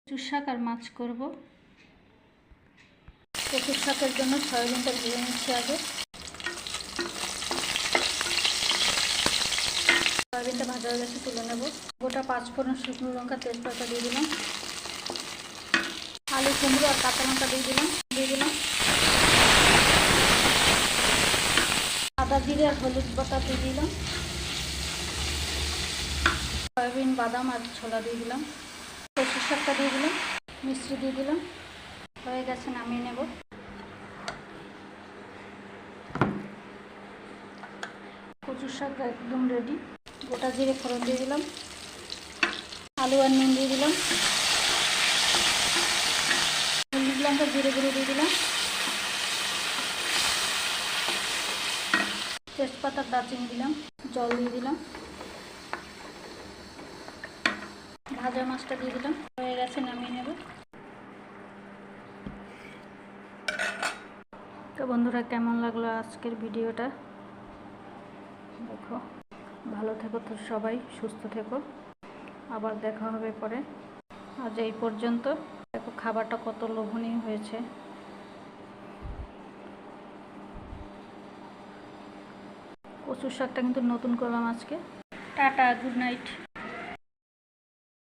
কচুর শাক আর মাছ করব। কচুর শাকের জন্য সয়াবিনটা ভেজে নিচ্ছি আগে। সয়াবিনটা ভাজা হয়ে গেছে, তুলে নেব। গোটা 5 ফোড়ন, শুকনো লঙ্কা, তেজপাতা দিয়ে দিলাম। আলু, কুমড়ো আর কাঁচা লঙ্কা দিয়ে দিলাম। আদা, জিরে আর হলুদ বাটা দিয়ে দিলাম। সয়াবিন, বাদাম আর ছোলা দিয়ে দিলাম। কচুর শাকটা দিয়ে দিলাম। মিষ্টি দিয়ে দিলাম। হয়ে গেছে, নামিয়ে নেব। কচুর শাক একদম রেডি। গোটা জিরে ফোড়ন দিয়ে দিলাম। আলু আর নুন দিয়ে দিলাম। হলুদ, লঙ্কা, জিরে গুঁড়ো দিয়ে দিলাম। তেজপাতা, দারচিনি দিলাম। জল দিয়ে দিলাম। ভাজা মাছটা দিয়ে দিলাম। হয়ে গেছে, নামিয়ে নেব। তো বন্ধুরা, কেমন লাগলো আজকের ভিডিওটা? দেখো, ভালো থেকো তো সবাই, সুস্থ থেকো। আবার দেখা হবে পরে। আজ এই পর্যন্ত। দেখো খাবারটা কত লোভনীয় হয়েছে। কচুর শাকটা কিন্তু নতুন করলাম আজকে। Tata, good night.